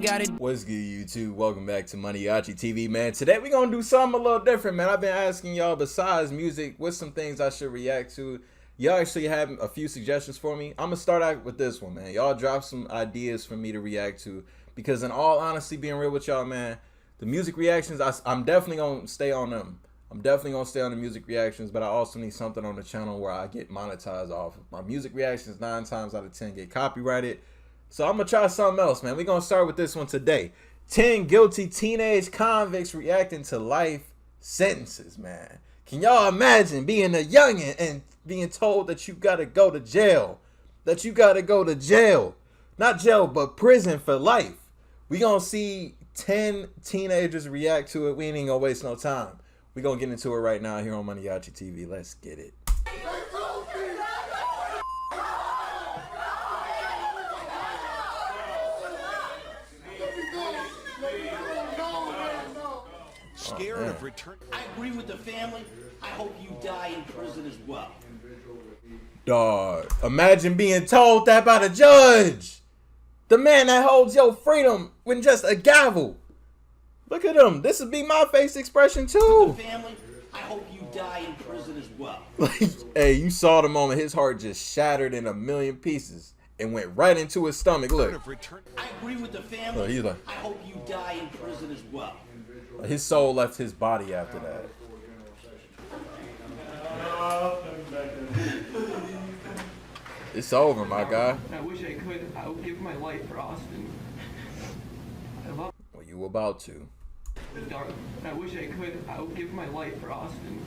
got it. What's good, YouTube? Welcome back to MANIACiTV, man. Today we're gonna do something a little different, man. I've been asking y'all, besides music, what's some things I should react to. Y'all actually have a few suggestions for me. I'm gonna start out with this one, man. Y'all drop some ideas for me to react to, because in all honesty, being real with y'all, man, the music reactions, I'm definitely gonna stay on them. I'm definitely gonna stay on the music reactions, but I also need something on the channel where I get monetized off. My music reactions 9 times out of 10 get copyrighted. So I'm gonna try something else, man. We're gonna start with this one today. 10 guilty teenage convicts reacting to life sentences, man. Can y'all imagine being a youngin' and being told that you gotta go to jail? That you gotta go to jail. Not jail, but prison for life. We gonna see 10 teenagers react to it. We ain't even gonna waste no time. We gonna get into it right now here on MANIACiTV. Let's get it. Scared of return. I agree with the family. I hope you die in prison as well. Dog, imagine being told that by the judge. The man that holds your freedom with just a gavel. Look at him. This would be my face expression too. The family, I hope you die in prison as well. Hey, you saw the moment his heart just shattered in a million pieces and went right into his stomach. Look. I agree with the family. Look, he's like, I hope you die in prison as well. his soul left his body after that. It's over, my guy. I wish I could. I would give my life for Austin. I love. Well, you about to. Darling, I wish I could. I would give my life for Austin.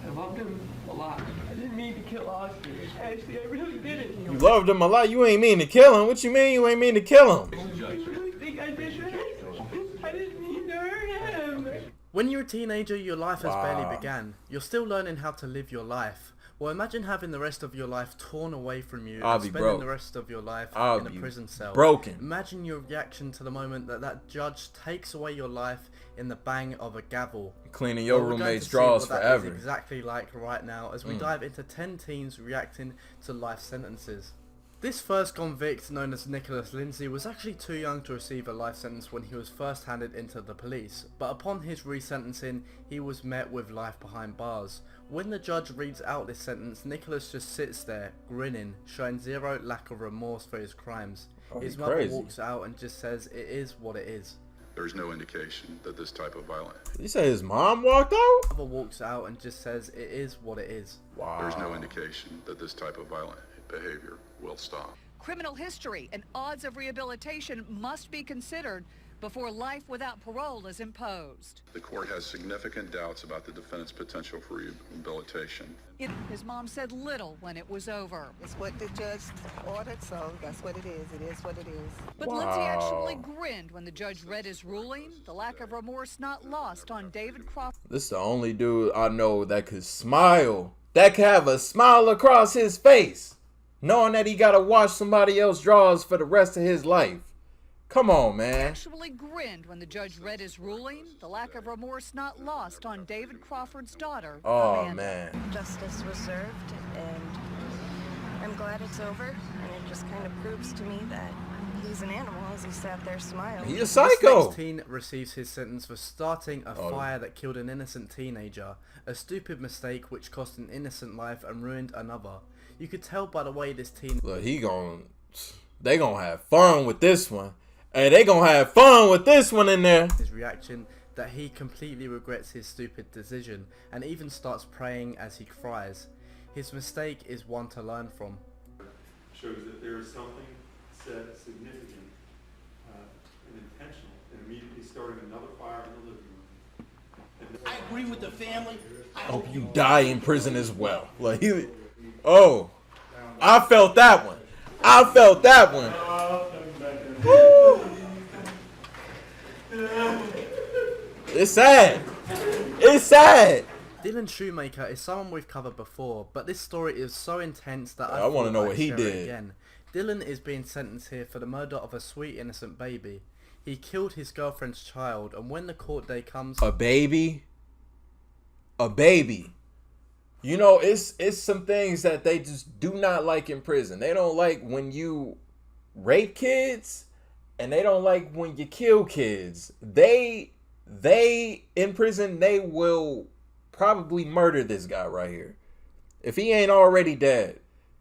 I loved him a lot. I didn't mean to kill Austin. Actually, I really didn't. You loved him a lot. You ain't mean to kill him. What you mean you ain't mean to kill him? I really think I did hurt him. I didn't mean to hurt him. When you're a teenager, your life has barely begun. You're still learning how to live your life. Well, imagine having the rest of your life torn away from you and spending the rest of your life in a prison cell. Broken. Imagine your reaction to the moment that judge takes away your life in the bang of a gavel. Cleaning your roommate's drawers forever. That is exactly like right now as we dive into 10 teens reacting to life sentences. This first convict, known as Nicholas Lindsay, was actually too young to receive a life sentence when he was first handed into the police, but upon his resentencing, he was met with life behind bars. When the judge reads out this sentence, Nicholas just sits there, grinning, showing zero lack of remorse for his crimes. His mother walks out and just says, "It is what it is." There's no indication that this type of violence. You say his mom walked out? Mother walks out and just says, "It is what it is." Wow. There's no indication that this type of violent behavior will stop. Criminal history and odds of rehabilitation must be considered before life without parole is imposed. The court has significant doubts about the defendant's potential for rehabilitation. His mom said little when it was over. It's what the judge ordered, so that's what it is. It is what it is. But Lindsay actually grinned when the judge read his ruling. The lack of remorse not lost on David Crawford. This is the only dude I know that could smile. That could have a smile across his face, knowing that he gotta wash somebody else's drawers for the rest of his life. Come on, man. Actually grinned when the judge read his ruling. The lack of remorse not lost on David Crawford's daughter. Oh, Amanda. man. Justice was served, and I'm glad it's over. And it just kind of proves to me that he's an animal as he sat there smiling. He's a psycho. This teen receives his sentence for starting a fire that killed an innocent teenager. A stupid mistake which cost an innocent life and ruined another. You could tell by the way this teen... Look, they gonna have fun with this one. Hey, they gonna have fun with this one in there. His reaction that he completely regrets his stupid decision and even starts praying as he cries. His mistake is one to learn from. Shows that there is something said significant and intentional in immediately starting another fire in the living room. I agree with the family. I hope you die in prison as well. Like, I felt that one. I felt that one. Woo. It's sad. It's sad. Dylan Shoemaker is someone we've covered before, but this story is so intense that I want to know what he did. Again. Dylan is being sentenced here for the murder of a sweet innocent baby. He killed his girlfriend's child, and when the court day comes... A baby? A baby. You know, it's some things that they just do not like in prison. They don't like when you rape kids and they don't like when you kill kids. They in prison, they will probably murder this guy right here if he ain't already dead,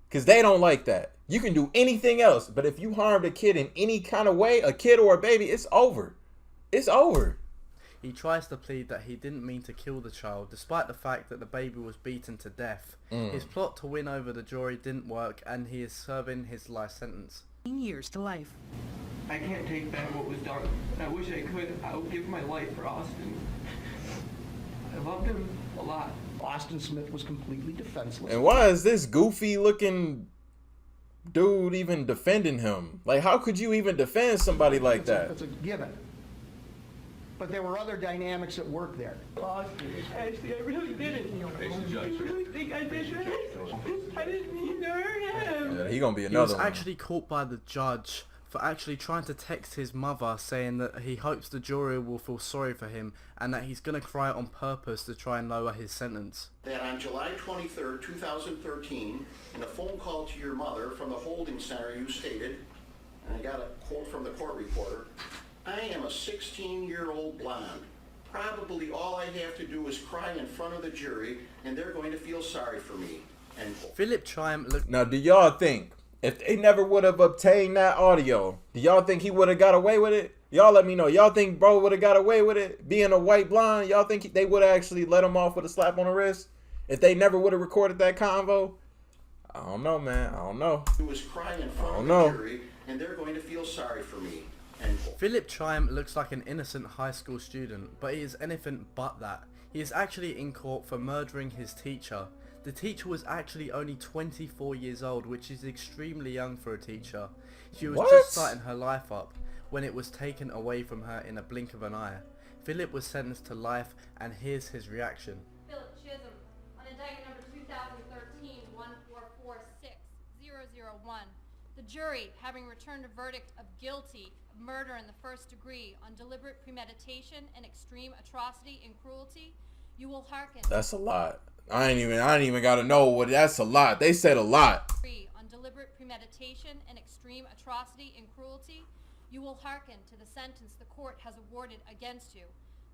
because they don't like that. You can do anything else, but if you harmed a kid in any kind of way, a kid or a baby, it's over. It's over. He tries to plead that he didn't mean to kill the child, despite the fact that the baby was beaten to death. His plot to win over the jury didn't work, and he is serving his life sentence. Years to life. I can't take back what was done. I wish I could. I would give my life for Austin. I loved him a lot. Austin Smith was completely defenseless. And why is this goofy looking dude even defending him? Like, how could you even defend somebody like that? It's a given. But there were other dynamics at work there. Austin, Ashley, I really didn't. I really think I did that. I didn't mean to hurt him. Yeah, he gonna be He another was one. actually caught by the judge for actually trying to text his mother saying that he hopes the jury will feel sorry for him and that he's going to cry on purpose to try and lower his sentence. That on July 23rd, 2013, in a phone call to your mother from the holding center, you stated, and I got a quote from the court reporter, "I am a 16-year-old blonde. Probably all I have to do is cry in front of the jury and they're going to feel sorry for me." End quote. Philip Chaim looked... Now, do y'all think, if they never would have obtained that audio, do y'all think he would have got away with it? Y'all let me know. Y'all think bro would have got away with it? Being a white blonde, y'all think they would have actually let him off with a slap on the wrist? If they never would have recorded that convo? I don't know, man. I don't know. He was crying in front of the jury and they're going to feel sorry for me. End quote. Philip Chaim looks like an innocent high school student, but he is anything but that. He is actually in court for murdering his teacher. The teacher was actually only 24 years old, which is extremely young for a teacher. She was just starting her life up when it was taken away from her in a blink of an eye. Philip was sentenced to life, and here's his reaction. Philip Chisholm, on indictment number 2013-1446001, the jury, having returned a verdict of guilty of murder in the first degree on deliberate premeditation and extreme atrocity and cruelty, you will hearken. That's a lot. I ain't even gotta know what. That's a lot. They said a lot. On deliberate premeditation and extreme atrocity and cruelty, you will hearken to the sentence the court has awarded against you.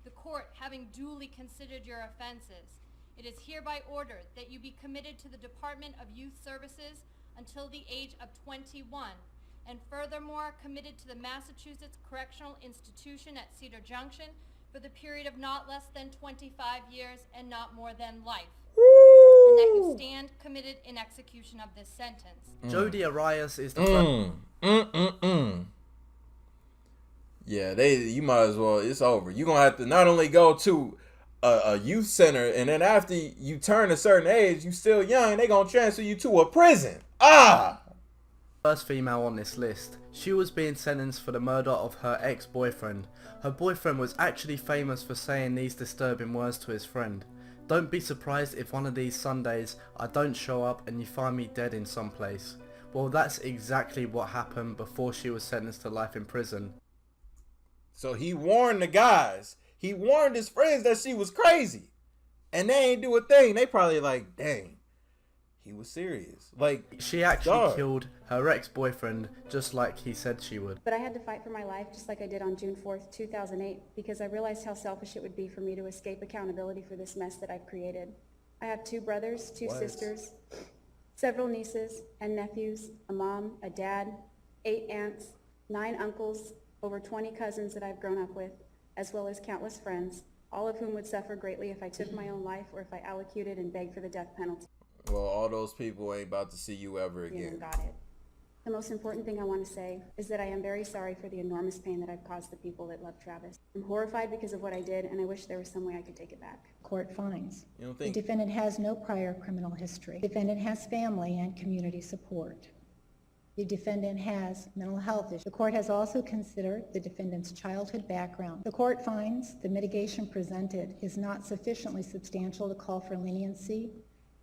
The court, having duly considered your offenses, it is hereby ordered that you be committed to the Department of Youth Services until the age of 21, and furthermore committed to the Massachusetts Correctional Institution at Cedar Junction for the period of not less than 25 years and not more than life. And that you stand committed in execution of this sentence. Jodi Arias is the Yeah, you might as well. It's over. You're gonna have to not only go to a youth center, and then after you turn a certain age, you still young, they gonna transfer you to a prison. First female on this list. She was being sentenced for the murder of her ex-boyfriend. Her boyfriend was actually famous for saying these disturbing words to his friend. "Don't be surprised if one of these Sundays I don't show up and you find me dead in some place." Well, that's exactly what happened before she was sentenced to life in prison. So he warned the guys. He warned his friends that she was crazy. And they ain't do a thing. They probably like, dang, he was serious. Like, she actually killed her ex-boyfriend just like he said she would. But I had to fight for my life just like I did on June 4th, 2008, because I realized how selfish it would be for me to escape accountability for this mess that I've created. I have 2 brothers, 2 sisters, several nieces and nephews, a mom, a dad, 8 aunts, 9 uncles, over 20 cousins that I've grown up with, as well as countless friends, all of whom would suffer greatly if I took my own life or if I allocated and begged for the death penalty. Well, all those people ain't about to see you ever again. Got it. The most important thing I want to say is that I am very sorry for the enormous pain that I've caused the people that love Travis. I'm horrified because of what I did, and I wish there was some way I could take it back. Court finds You don't the think? defendant has no prior criminal history. The defendant has family and community support. The defendant has mental health issues. The court has also considered the defendant's childhood background. The court finds the mitigation presented is not sufficiently substantial to call for leniency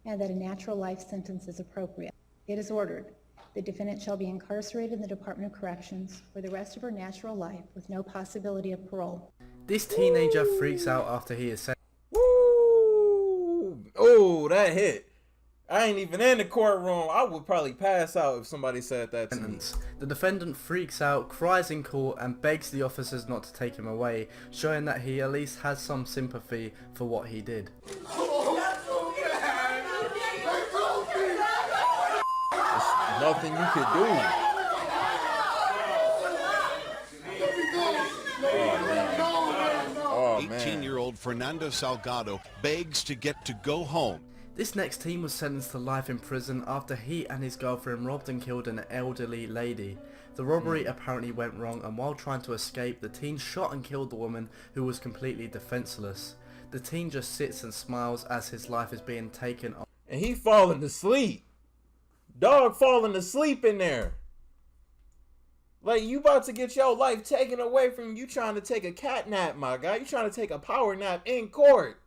and that a natural life sentence is appropriate. It is ordered the defendant shall be incarcerated in the Department of Corrections for the rest of her natural life with no possibility of parole. This teenager freaks out after he is sentenced. Woo! Oh, that hit. I ain't even in the courtroom. I would probably pass out if somebody said that to me. The defendant freaks out, cries in court, and begs the officers not to take him away, showing that he at least has some sympathy for what he did. There's nothing you could do. Oh, man. 18-year-old Fernando Salgado begs to get to go home. This next teen was sentenced to life in prison after he and his girlfriend robbed and killed an elderly lady. The robbery apparently went wrong, and while trying to escape, the teen shot and killed the woman, who was completely defenseless. The teen just sits and smiles as his life is being taken off. And he falling asleep. Dog falling asleep in there. Like, you about to get your life taken away from you trying to take a cat nap, my guy. You trying to take a power nap in court.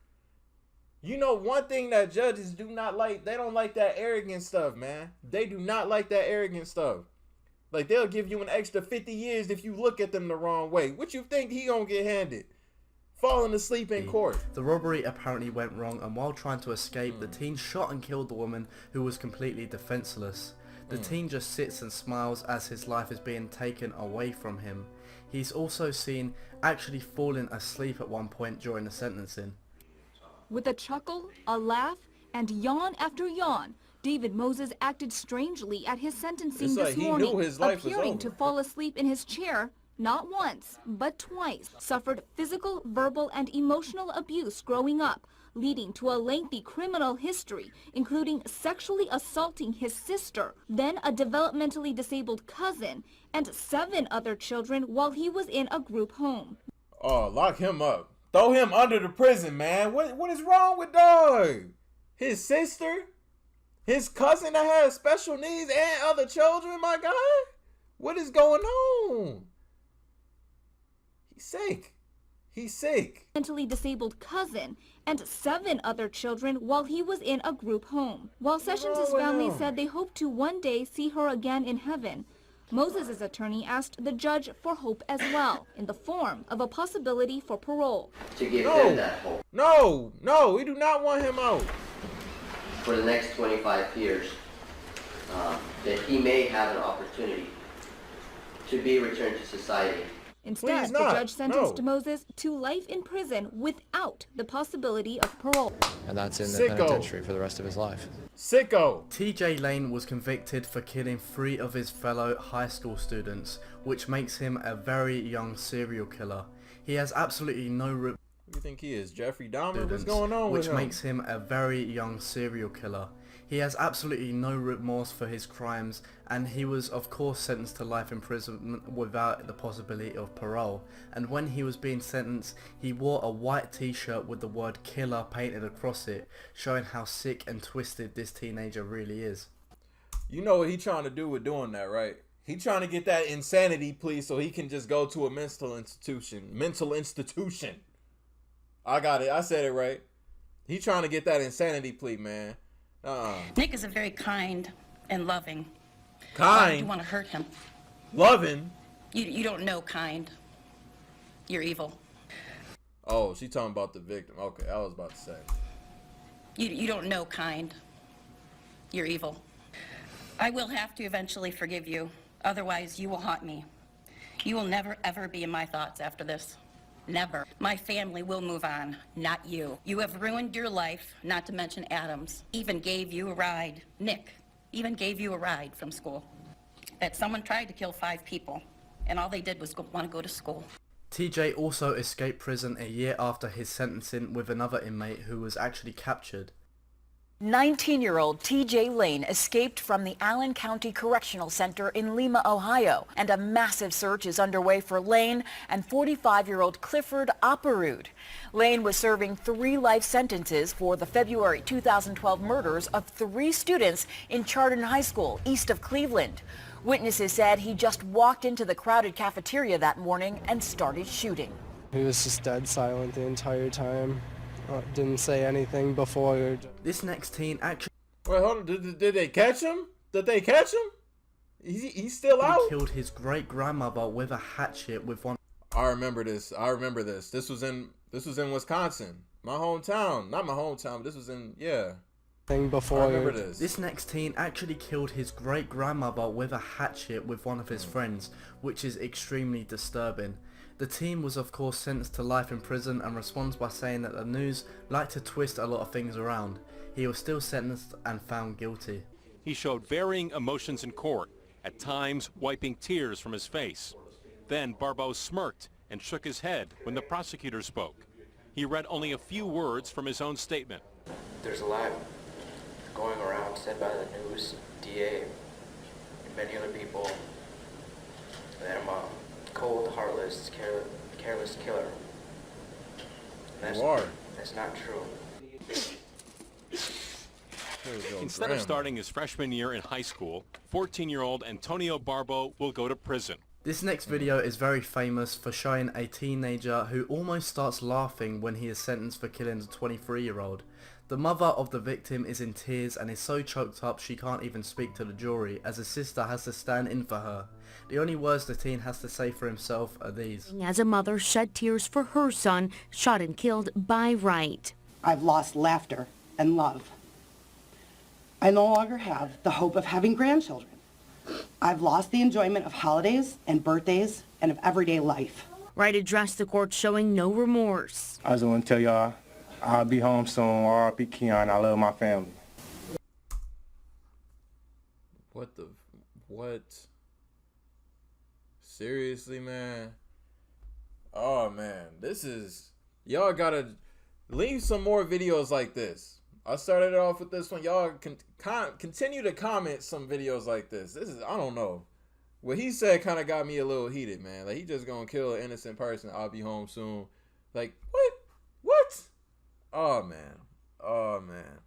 You know, one thing that judges do not like, they don't like that arrogant stuff, man. They do not like that arrogant stuff. Like, they'll give you an extra 50 years if you look at them the wrong way. What you think he gonna get handed? Falling asleep in court. The robbery apparently went wrong, and while trying to escape, the teen shot and killed the woman, who was completely defenseless. The teen just sits and smiles as his life is being taken away from him. He's also seen actually falling asleep at one point during the sentencing. With a chuckle, a laugh, and yawn after yawn, David Moses acted strangely at his sentencing this morning, appearing to fall asleep in his chair not once, but twice. Suffered physical, verbal, and emotional abuse growing up, leading to a lengthy criminal history, including sexually assaulting his sister, then a developmentally disabled cousin, and 7 other children while he was in a group home. Oh, lock him up. Throw him under the prison, man. What is wrong with dog? His sister? His cousin that has special needs and other children, my guy? What is going on? He's sick. He's sick. Mentally disabled cousin and 7 other children while he was in a group home. While Sessions' family said they hope to one day see her again in heaven, Moses' attorney asked the judge for hope as well, in the form of a possibility for parole. To give them that hope. No, we do not want him out. For the next 25 years, that he may have an opportunity to be returned to society. Instead, the judge sentenced Moses to life in prison without the possibility of parole. And that's in the penitentiary for the rest of his life. Sicko! TJ Lane was convicted for killing 3 of his fellow high school students, which makes him a very young serial killer. He has absolutely no Who do you think he is, Jeffrey Dahmer? What's going on with him? Which makes him a very young serial killer. He has absolutely no remorse for his crimes, and he was of course sentenced to life imprisonment without the possibility of parole. And when he was being sentenced, he wore a white t-shirt with the word killer painted across it, showing how sick and twisted this teenager really is. You know what he trying to do with doing that, right? He trying to get that insanity plea so he can just go to a mental institution. I got it. I said it right. He trying to get that insanity plea, man. Nick is a very kind and loving. Kind? Why do you want to hurt him? Loving? You don't know kind. You're evil. Oh, she talking about the victim. Okay, I was about to say. You don't know kind. You're evil. I will have to eventually forgive you. Otherwise, you will haunt me. You will never, ever be in my thoughts after this. Never. My family will move on, not you. You have ruined your life, not to mention Adam's. Even gave you a ride. Nick even gave you a ride from school. That someone tried to kill 5 people, and all they did was want to go to school. TJ also escaped prison a year after his sentencing with another inmate who was actually captured. 19-year-old TJ Lane escaped from the Allen County Correctional Center in Lima, Ohio, and a massive search is underway for Lane and 45-year-old Clifford Opperud. Lane was serving 3 life sentences for the February 2012 murders of 3 students in Chardon High School, east of Cleveland. Witnesses said he just walked into the crowded cafeteria that morning and started shooting. He was just dead silent the entire time. Didn't say anything before. This next teen actually... Wait, hold on. Did they catch him? Did they catch him? He's still out? He killed his great-grandmother with a hatchet with one... I remember this. This was in Wisconsin. My hometown. Not my hometown, but this was in, yeah. before. I remember this. This next teen actually killed his great-grandmother with a hatchet with one of his friends, which is extremely disturbing. The teen was of course sentenced to life in prison and responds by saying that the news liked to twist a lot of things around. He was still sentenced and found guilty. He showed varying emotions in court, at times wiping tears from his face. Then Barbeau smirked and shook his head when the prosecutor spoke. He read only a few words from his own statement. There's a lot going around said by the news, DA, and many other people that I'm a cold, heartless, careless killer. You are. That's not true. Instead of starting his freshman year in high school, 14-year-old Antonio Barbeau will go to prison. This next video is very famous for showing a teenager who almost starts laughing when he is sentenced for killing a 23-year-old. The mother of the victim is in tears and is so choked up she can't even speak to the jury, as his sister has to stand in for her. The only words the teen has to say for himself are these. As a mother shed tears for her son, shot and killed by Wright. I've lost laughter and love. I no longer have the hope of having grandchildren. I've lost the enjoyment of holidays and birthdays and of everyday life. Wright addressed the court showing no remorse. I just want to tell y'all, I'll be home soon. R.I.P. Keon. I love my family. What? Seriously, man? Oh, man. This is... Y'all gotta leave some more videos like this. I started it off with this one. Y'all can continue to comment some videos like this. This is, I don't know. What he said kind of got me a little heated, man. Like, he just gonna kill an innocent person. I'll be home soon. Like, what? What? Oh, man. Oh, man.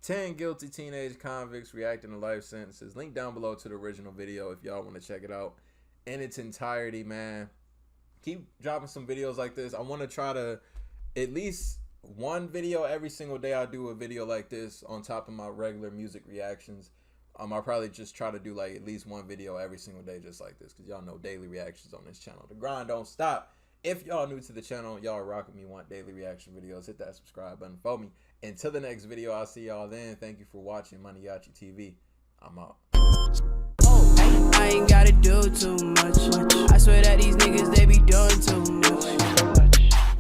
10 guilty teenage convicts reacting to life sentences. Link down below to the original video if y'all want to check it out in its entirety, man. Keep dropping some videos like this. I want to try to at least... one video every single day. I do a video like this on top of my regular music reactions. I'll probably just try to do like at least one video every single day just like this, because y'all know daily reactions on this channel. The grind don't stop. If y'all new to the channel, y'all rock with me, want daily reaction videos, hit that subscribe button for me. Until the next video, I'll see y'all then. Thank you for watching MANIACiTV. I'm out. I ain't gotta do too much. I swear that these niggas, they be doing too much.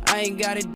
I ain't gotta